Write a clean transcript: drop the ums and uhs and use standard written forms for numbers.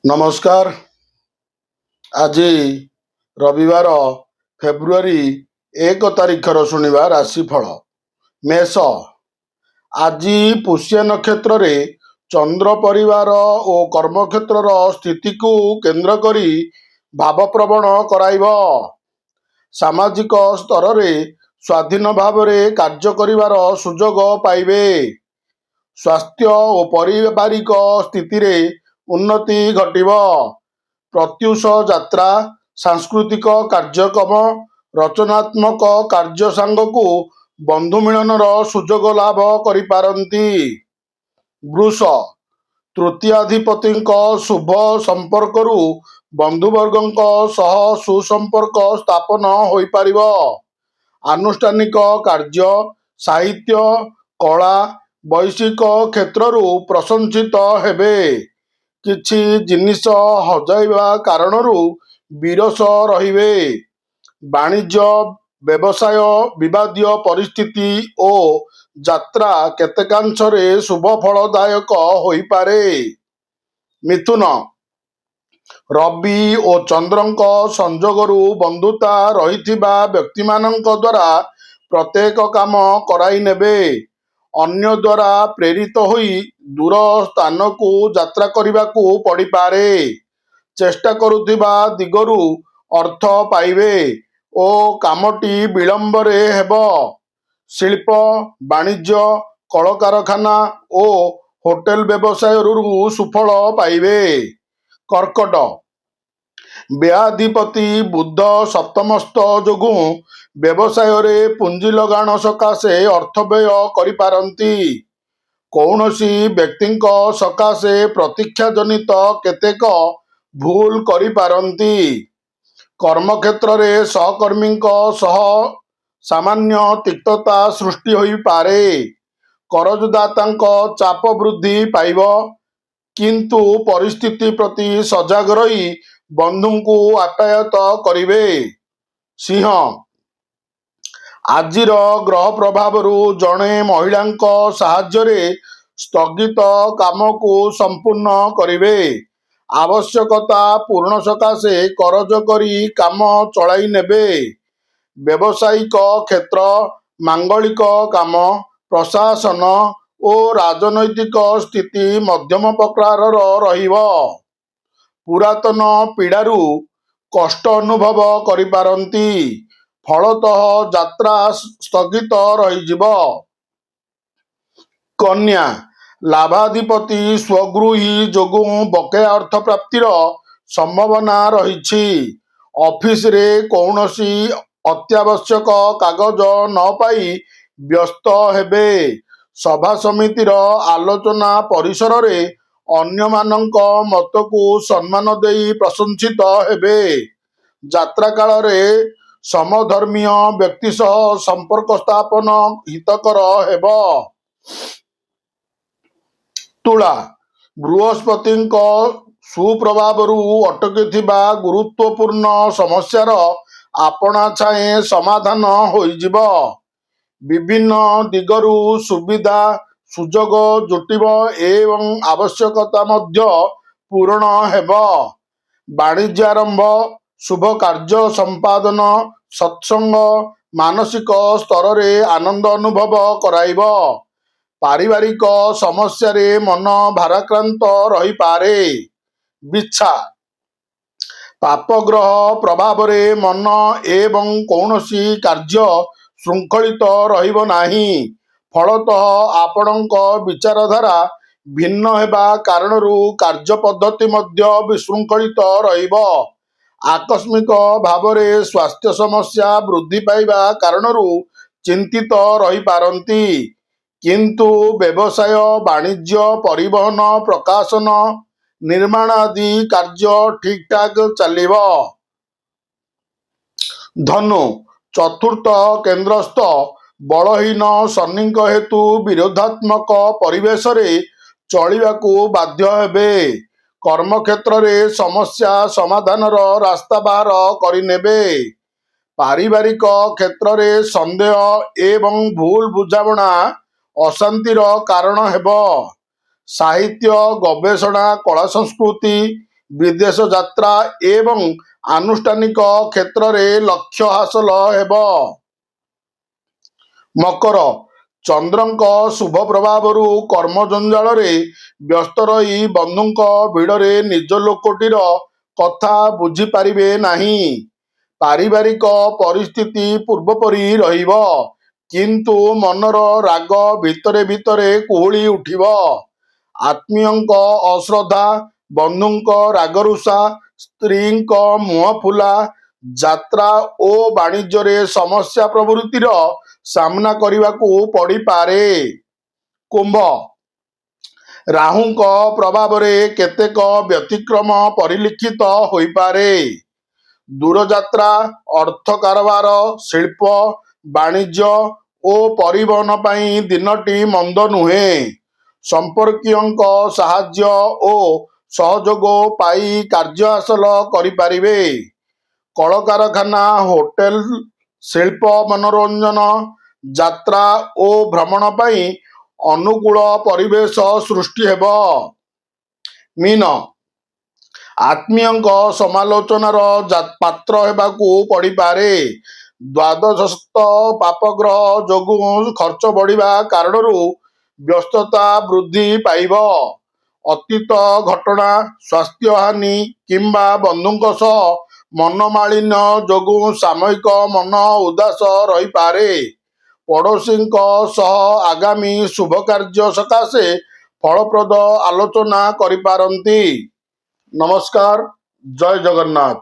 ନମସ୍କାର। ଆଜି ରବିବାର ଫେବୃଆରୀ 1 ତାରିଖର ଶୁଣିବା ରାଶିଫଳ। ମେଷ। ଆଜି ପୁଷ୍ୟ ନକ୍ଷତ୍ରରେ ଚନ୍ଦ୍ର ପରିବାର ଓ କର୍ମକ୍ଷେତ୍ରର ସ୍ଥିତିକୁ କେନ୍ଦ୍ର କରି ଭାବପ୍ରବଣ କରାଇବ। ସାମାଜିକ ସ୍ତରରେ ସ୍ୱାଧୀନ ଭାବରେ କାର୍ଯ୍ୟ କରିବାର ସୁଯୋଗ ପାଇବେ। ସ୍ୱାସ୍ଥ୍ୟ ଓ ପାରିବାରିକ ସ୍ଥିତିରେ ଉନ୍ନତି ଘଟିବ। ପ୍ରତ୍ୟୁଷ ଯାତ୍ରା, ସାଂସ୍କୃତିକ କାର୍ଯ୍ୟକ୍ରମ, ରଚନାତ୍ମକ କାର୍ଯ୍ୟ ସାଙ୍ଗକୁ ବନ୍ଧୁ ମିଳନର ସୁଯୋଗ ଲାଭ କରିପାରନ୍ତି। ବୃଷ। ତୃତୀୟାଧିପତିଙ୍କ ଶୁଭ ସମ୍ପର୍କରୁ ବନ୍ଧୁବର୍ଗଙ୍କ ସହ ସୁସମ୍ପର୍କ ସ୍ଥାପନ ହୋଇପାରିବ। ଆନୁଷ୍ଠାନିକ କାର୍ଯ୍ୟ, ସାହିତ୍ୟ, କଳା, ବୈଷୟିକ କ୍ଷେତ୍ରରୁ ପ୍ରଶଂସିତ ହେବେ। କିଛି ଜିନିଷ ହଜାଇବା କାରଣରୁ ବିରସ ରହିବେ। ବାଣିଜ୍ୟ, ବ୍ୟବସାୟ, ବିବାଦୀୟ ପରିସ୍ଥିତି ଓ ଯାତ୍ରା କେତେକାଂଶରେ ଶୁଭଫଳଦାୟକ ହୋଇପାରେ। ମିଥୁନ। ରବି ଓ ଚନ୍ଦ୍ରଙ୍କ ସଂଯୋଗରୁ ବନ୍ଧୁତା ରହିଥିବା ବ୍ୟକ୍ତିମାନଙ୍କ ଦ୍ୱାରା ପ୍ରତ୍ୟେକ କାମ କରାଇ ନେବେ। ଅନ୍ୟ ଦ୍ୱାରା ପ୍ରେରିତ ହୋଇ ଦୂର ସ୍ଥାନକୁ ଯାତ୍ରା କରିବାକୁ ପଡ଼ିପାରେ। ଚେଷ୍ଟା କରୁଥିବା ଦିଗରୁ ଅର୍ଥ ପାଇବେ ଓ କାମଟି ବିଳମ୍ବରେ ହେବ। ଶିଳ୍ପ, ବାଣିଜ୍ୟ, କଳକାରଖାନା ଓ ହୋଟେଲ ବ୍ୟବସାୟରୁ ସୁଫଳ ପାଇବେ। କର୍କଟ। ବ୍ୟୟାଧିପତି ବୁଧ ସପ୍ତମସ୍ଥ ଯୋଗୁଁ ବ୍ୟବସାୟରେ ପୁଞ୍ଜି ଲଗାଣ ସକାଶେ ଅର୍ଥବ୍ୟୟ କରିପାରନ୍ତି। କୌଣସି ବ୍ୟକ୍ତିଙ୍କ ସକାଶେ ପ୍ରତୀକ୍ଷାଜନିତ କେତେକ ଭୁଲ କରିପାରନ୍ତି। କର୍ମକ୍ଷେତ୍ରରେ ସହକର୍ମୀଙ୍କ ସହ ସାମାନ୍ୟ ତିକ୍ତତା ସୃଷ୍ଟି ହୋଇପାରେ। କରଜଦାତାଙ୍କ ଚାପ ବୃଦ୍ଧି ପାଇବ, କିନ୍ତୁ ପରିସ୍ଥିତି ପ୍ରତି ସଜାଗ ରହି ବନ୍ଧୁଙ୍କୁ ଆପ୍ୟାୟିତ କରିବେ। ସିଂହ। ଆଜିର ଗ୍ରହ ପ୍ରଭାବରୁ ଜଣେ ମହିଳାଙ୍କ ସାହାଯ୍ୟରେ ସ୍ଥଗିତ କାମକୁ ସମ୍ପୂର୍ଣ୍ଣ କରିବେ। ଆବଶ୍ୟକତା ପୂରଣ ସକାଶେ କରଜ କରି କାମ ଚଳାଇ ନେବେ। ବ୍ୟବସାୟିକ କ୍ଷେତ୍ର, ମାଙ୍ଗଳିକ କାମ, ପ୍ରଶାସନ ଓ ରାଜନୈତିକ ସ୍ଥିତି ମଧ୍ୟମ ପ୍ରକାରର ରହିବ। ପୁରାତନ ପୀଡ଼ାରୁ କଷ୍ଟ ଅନୁଭବ କରିପାରନ୍ତି। ଫଳତଃ ଯାତ୍ରା ସ୍ଥଗିତ ରହିଯିବ। କନ୍ୟା। ଲାଭାଧିପତି ସ୍ୱଗୃହୀ ଯୋଗୁଁ ବକେୟା ଅର୍ଥ ପ୍ରାପ୍ତିର ସମ୍ଭାବନା ରହିଛି। ଅଫିସରେ କୌଣସି ଅତ୍ୟାବଶ୍ୟକ କାଗଜ ନ ପାଇ ବ୍ୟସ୍ତ ହେବେ। ସଭାସମିତିର ଆଲୋଚନା ପରିସରରେ ଅନ୍ୟମାନଙ୍କ ମତକୁ ସମ୍ମାନ ଦେଇ ପ୍ରଶଂସିତ ହେବେ। ଯାତ୍ରା କାଳରେ ସମଧର୍ମୀୟ ବ୍ୟକ୍ତି ସହ ସମ୍ପର୍କ ସ୍ଥାପନ ହିତକର ହେବ। ତୁଳା। ବୃହସ୍ପତିଙ୍କ ସୁପ୍ରଭାବରୁ ଅଟକିଥିବା ଗୁରୁତ୍ୱପୂର୍ଣ୍ଣ ସମସ୍ୟାର ଆପଣାଛାଏଁ ସମାଧାନ ହୋଇଯିବ। ବିଭିନ୍ନ ଦିଗରୁ ସୁବିଧା ସୁଯୋଗ ଜୁଟିବ ଏବଂ ଆବଶ୍ୟକତା ମଧ୍ୟ ପୂରଣ ହେବ। ବାଣିଜ୍ୟ ଆରମ୍ଭ, ଶୁଭ କାର୍ଯ୍ୟ ସମ୍ପାଦନ, ସତ୍ସଙ୍ଗ ମାନସିକ ସ୍ତରରେ ଆନନ୍ଦ ଅନୁଭବ କରାଇବ। ପାରିବାରିକ ସମସ୍ୟାରେ ମନ ଭାରାକ୍ରାନ୍ତ ରହିପାରେ। ବିଛା। ପାପଗ୍ରହ ପ୍ରଭାବରେ ମନ ଏବଂ କୌଣସି କାର୍ଯ୍ୟ ଶୃଙ୍ଖଳିତ ରହିବ ନାହିଁ। ଫଳତଃ ଆପଣଙ୍କ ବିଚାରଧାରା ଭିନ୍ନ ହେବା କାରଣରୁ କାର୍ଯ୍ୟ ପଦ୍ଧତି ମଧ୍ୟ ବିଶୃଙ୍ଖଳିତ ରହିବ। ଆକସ୍ମିକ ଭାବରେ ସ୍ୱାସ୍ଥ୍ୟ ସମସ୍ୟା ବୃଦ୍ଧି ପାଇବା କାରଣରୁ ଚିନ୍ତିତ ରହିପାରନ୍ତି, କିନ୍ତୁ ବ୍ୟବସାୟ, ବାଣିଜ୍ୟ, ପରିବହନ, ପ୍ରକାଶନ, ନିର୍ମାଣ ଆଦି କାର୍ଯ୍ୟ ଠିକଠାକ ଚାଲିବ। ଧନୁ। ଚତୁର୍ଥ କେନ୍ଦ୍ରସ୍ଥ ବଳହୀନ ଶନିଙ୍କ ହେତୁ ବିରୋଧାତ୍ମକ ପରିବେଶରେ ଚଳିବାକୁ ବାଧ୍ୟ ହେବେ। କର୍ମକ୍ଷେତ୍ରରେ ସମସ୍ୟା ସମାଧାନର ରାସ୍ତା ବାହାର କରିନେବେ। ପାରିବାରିକ କ୍ଷେତ୍ରରେ ସନ୍ଦେହ ଏବଂ ଭୁଲ ବୁଝାମଣା ଅଶାନ୍ତିର କାରଣ ହେବ। ସାହିତ୍ୟ, ଗବେଷଣା, କଳା ସଂସ୍କୃତି, ବିଦେଶ ଯାତ୍ରା ଏବଂ ଆନୁଷ୍ଠାନିକ କ୍ଷେତ୍ରରେ ଲକ୍ଷ୍ୟ ହାସଲ ହେବ। ମକର, ଚନ୍ଦ୍ରଙ୍କ ଶୁଭ ପ୍ରଭାବରୁ କର୍ମ ଜଞ୍ଜାଳରେ ବ୍ୟସ୍ତ ରହି ବନ୍ଧୁଙ୍କ ଭିଡ଼ରେ ନିଜ ଲୋକଟିର କଥା ବୁଝିପାରିବେ ନାହିଁ। ପାରିବାରିକ ପରିସ୍ଥିତି ପୂର୍ବପରି ରହିବ, କିନ୍ତୁ ମନର ରାଗ ଭିତରେ ଭିତରେ କୁହୁଳି ଉଠିବ। ଆତ୍ମୀୟଙ୍କ ଅଶ୍ରଦ୍ଧା, ବନ୍ଧୁଙ୍କ ରାଗରୁଷା, ସ୍ତ୍ରୀଙ୍କ ମୁହଁ ଫୁଲା, ଯାତ୍ରା ଓ ବାଣିଜ୍ୟରେ ସମସ୍ୟା ପ୍ରଭୃତିର ସାମ୍ନା କରିବାକୁ ପଡ଼ିପାରେ। କୁମ୍ଭ, ରାହୁଙ୍କ ପ୍ରଭାବରେ କେତେକ ବ୍ୟତିକ୍ରମ ପରିଲକ୍ଷିତ ହୋଇପାରେ। ଦୂରଯାତ୍ରା, ଅର୍ଥ କାରବାର, ଶିଳ୍ପ, ବାଣିଜ୍ୟ ଓ ପରିବହନ ପାଇଁ ଦିନଟି ମନ୍ଦ ନୁହେଁ। ସମ୍ପର୍କୀୟଙ୍କ ସାହାଯ୍ୟ ଓ ସହଯୋଗ ପାଇ କାର୍ଯ୍ୟ ହାସଲ କରିପାରିବେ। କଳକାରଖାନା, ହୋଟେଲ, ଶିଳ୍ପ, ମନୋରଞ୍ଜନ, ଯାତ୍ରା ଓ ଭ୍ରମଣ ପାଇଁ ଅନୁକୂଳ ପରିବେଶ ସୃଷ୍ଟି ହେବ। ମୀନ, ଆତ୍ମୀୟଙ୍କ ସମାଲୋଚନାର ପାତ୍ର ହେବାକୁ ପଡ଼ିପାରେ। ଦ୍ୱାଦଶସ୍ଥ ପାପଗ୍ରହ ଯୋଗୁଁ ଖର୍ଚ୍ଚ ବଢ଼ିବା କାରଣରୁ ବ୍ୟସ୍ତତା ବୃଦ୍ଧି ପାଇବ। ଅତୀତ ଘଟଣା, ସ୍ୱାସ୍ଥ୍ୟହାନି କିମ୍ବା ବନ୍ଧୁଙ୍କ ସହ ମନୋମାଳିନ୍ୟ ଯୋଗୁଁ ସାମୟିକ ମନ ଉଦାସ ରହିପାରେ। ପଡ଼ୋଶୀଙ୍କ ସହ ଆଗାମୀ ଶୁଭକାର୍ଯ୍ୟ ସକାଶେ ଫଳପ୍ରଦ ଆଲୋଚନା କରିପାରନ୍ତି। ନମସ୍କାର, ଜୟ ଜଗନ୍ନାଥ।